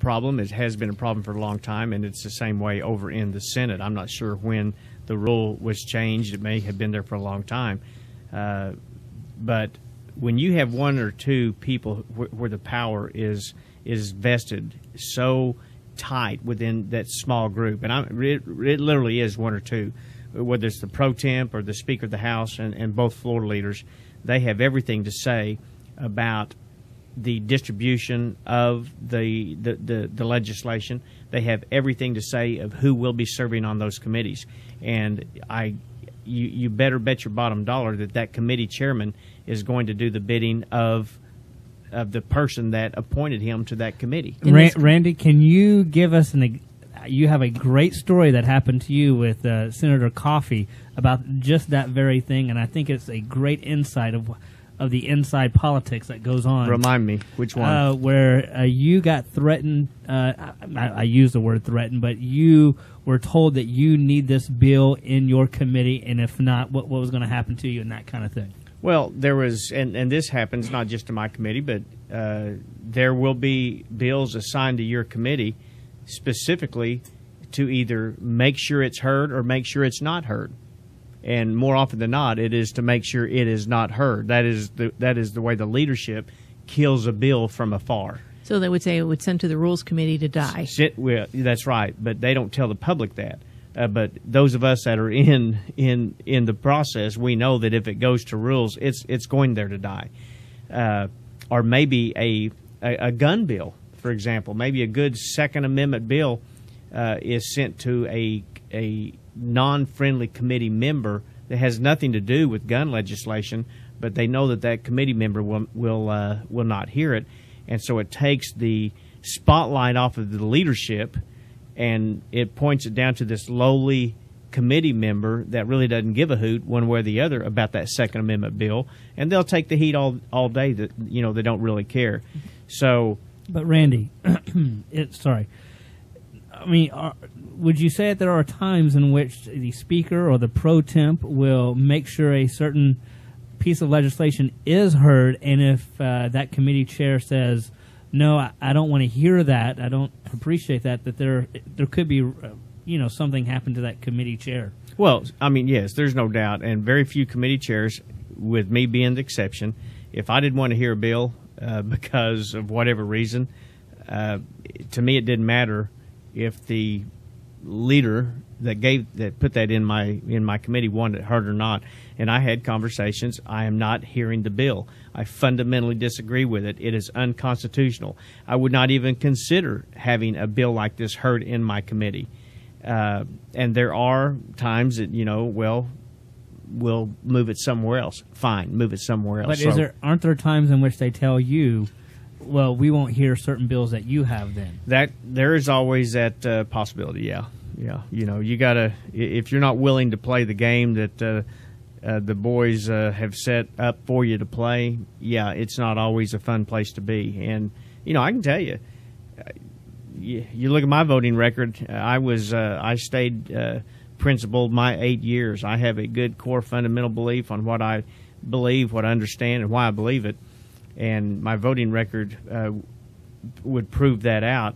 problem. It has been a problem for a long time, and it's the same way over in the Senate. I'm not sure when the rule was changed. It may have been there for a long time. But when you have one or two people where the power is vested so tight within that small group, and it literally is one or two, whether it's the pro temp or the Speaker of the House and both floor leaders, they have everything to say about the distribution of the legislation. They have everything to say of who will be serving on those committees. And you better bet your bottom dollar that committee chairman is going to do the bidding of the person that appointed him to that committee. Randy, can you give us you have a great story that happened to you with Senator Coffey about just that very thing, and I think it's a great insight of the inside politics that goes on. Remind me, which one? Where you got threatened, I use the word threatened, but you were told that you need this bill in your committee, and if not, what was going to happen to you and that kind of thing. Well, there was, and this happens not just to my committee, but there will be bills assigned to your committee specifically to either make sure it's heard or make sure it's not heard. And more often than not, it is to make sure it is not heard. That is the way the leadership kills a bill from afar. So they would say it would send to the Rules Committee to die. Well, that's right, but they don't tell the public that. But those of us that are in the process, we know that if it goes to Rules, it's going there to die. Or maybe a gun bill, for example. Maybe a good Second Amendment bill is sent to a non-friendly committee member that has nothing to do with gun legislation, but they know that committee member will not hear it, and so it takes the spotlight off of the leadership, and it points it down to this lowly committee member that really doesn't give a hoot one way or the other about that Second Amendment bill, and they'll take the heat all day. That they don't really care. So, but Randy, sorry. I mean, would you say that there are times in which the Speaker or the pro temp will make sure a certain piece of legislation is heard, and if that committee chair says, no, I don't want to hear that, I don't appreciate that there could be, something happen to that committee chair? Well, I mean, yes, there's no doubt, and very few committee chairs, with me being the exception, if I didn't want to hear a bill because of whatever reason, to me it didn't matter if the leader that put that in my committee wanted it heard or not. And I had conversations. I am not hearing the bill. I fundamentally disagree with it. It is unconstitutional. I would not even consider having a bill like this heard in my committee. And there are times that we'll move it somewhere else. Fine, move it somewhere else. But aren't there times in which they tell you, well, we won't hear certain bills that you have then? That there is always that possibility. Yeah. You gotta, if you're not willing to play the game that the boys have set up for you to play. Yeah, it's not always a fun place to be. And I can tell you, you look at my voting record. I stayed principled my 8 years. I have a good core fundamental belief on what I believe, what I understand, and why I believe it. And my voting record would prove that out.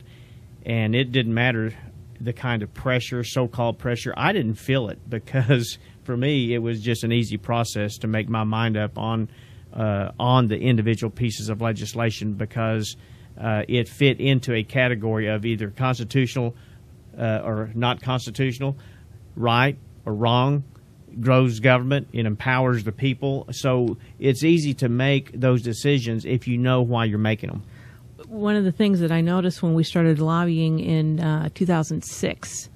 And it didn't matter the kind of pressure, so-called pressure. I didn't feel it because, for me, it was just an easy process to make my mind up on the individual pieces of legislation because it fit into a category of either constitutional or not constitutional, right or wrong, grows government, it empowers the people. So it's easy to make those decisions if you know why you're making them. One of the things that I noticed when we started lobbying in 2006,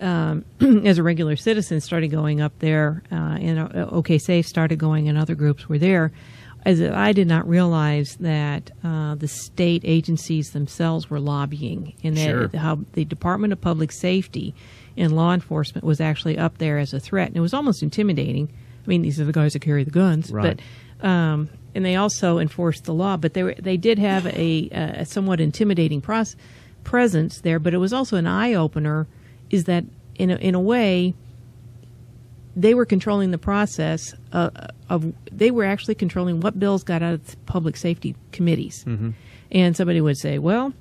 as a regular citizen, started going up there, and OK Safe started going, and other groups were there, is that I did not realize that the state agencies themselves were lobbying, and that how the Department of Public Safety and law enforcement was actually up there as a threat, and it was almost intimidating. I mean, these are the guys that carry the guns, right. But and they also enforced the law, but they did have a somewhat intimidating presence there. But it was also an eye opener, is that in a way they were controlling the process they were actually controlling what bills got out of public safety committees. Mm-hmm. And somebody would say, well,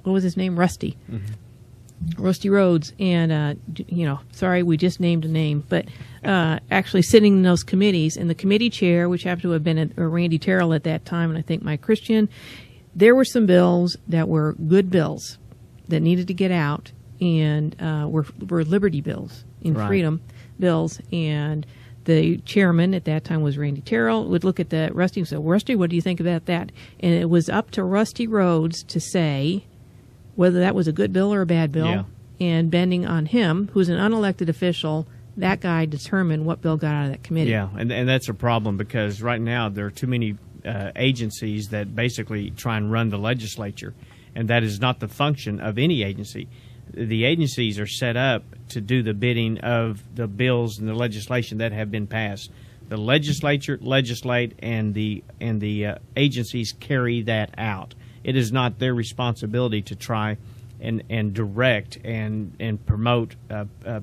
what was his name? Rusty. Mm-hmm. Rusty Rhodes. And, sorry, we just named a name. But actually sitting in those committees, and the committee chair, which happened to have been Randy Terrell at that time, and I think Mike Christian, there were some bills that were good bills that needed to get out and were liberty bills and freedom bills. And the chairman at that time was Randy Terrell, would look at the Rusty and say, Rusty, what do you think about that? And it was up to Rusty Rhodes to say whether that was a good bill or a bad bill. Yeah. And bending on him, who's an unelected official, that guy determined what bill got out of that committee. Yeah, and that's a problem because right now there are too many agencies that basically try and run the legislature, and that is not the function of any agency. The agencies are set up to do the bidding of the bills and the legislation that have been passed. The legislature legislate, and the agencies carry that out. It is not their responsibility to try and direct and promote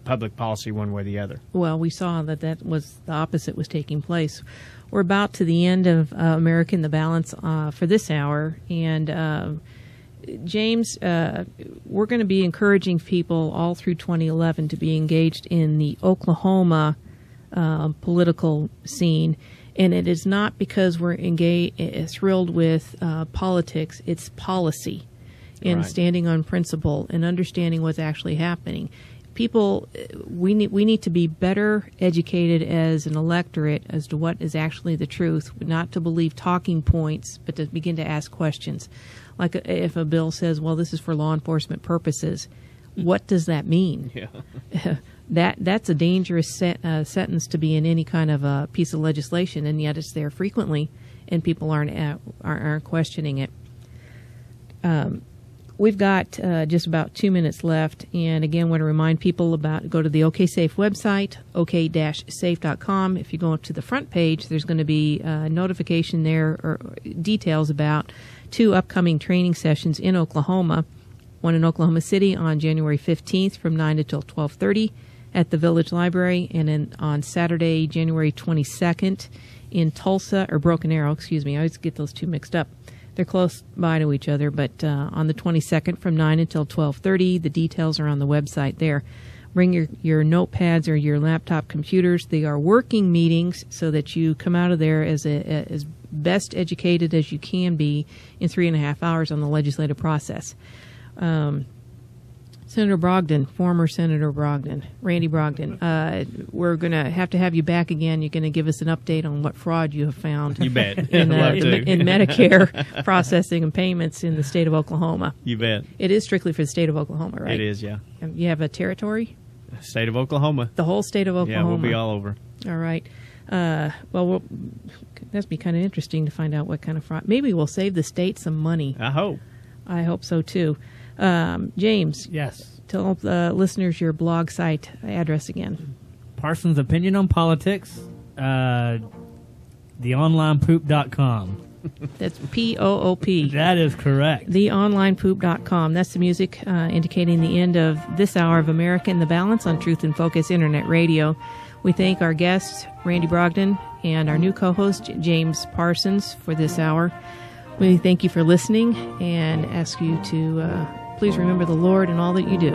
public policy one way or the other. Well, we saw that was the opposite was taking place. We're about to the end of America in the Balance for this hour, and James, we're going to be encouraging people all through 2011 to be engaged in the Oklahoma political scene. And it is not because we're thrilled with politics, it's policy and standing on principle and understanding what's actually happening. People, we need to be better educated as an electorate as to what is actually the truth, not to believe talking points, but to begin to ask questions. Like if a bill says, well, this is for law enforcement purposes, what does that mean? Yeah. That's a dangerous sentence to be in any kind of a piece of legislation, and yet it's there frequently, and people aren't questioning it. We've got just about 2 minutes left, and again, want to remind people go to the OK Safe website, ok-safe.com. If you go to the front page, there's going to be a notification there or details about 2 upcoming training sessions in Oklahoma. One in Oklahoma City on January 15th from 9 until 12:30 at the Village Library, and then on Saturday, January 22nd in Tulsa, or Broken Arrow, excuse me. I always get those two mixed up. They're close by to each other, but on the 22nd from 9 until 12:30, the details are on the website there. Bring your notepads or your laptop computers. They are working meetings so that you come out of there as best educated as you can be in 3.5 hours on the legislative process. Senator Brogdon, former Senator Brogdon, Randy Brogdon, we're going to have you back again. You're going to give us an update on what fraud you have found. You bet. in Medicare processing and payments in the state of Oklahoma. You bet. It is strictly for the state of Oklahoma, right? It is, yeah. You have a territory? State of Oklahoma. The whole state of Oklahoma. Yeah, we'll be all over. All right. Well, that'd be kind of interesting to find out what kind of fraud. Maybe we'll save the state some money. I hope. I hope so, too. James. Yes. Tell the listeners your blog site address again. Parsons' Opinion on Politics, theonlinepoop.com. That's P-O-O-P. That is correct. Theonlinepoop.com. That's the music indicating the end of this hour of America in the Balance on Truth in Focus Internet Radio. We thank our guests, Randy Brogdon, and our new co-host, James Parsons, for this hour. We thank you for listening and ask you to please remember the Lord in all that you do.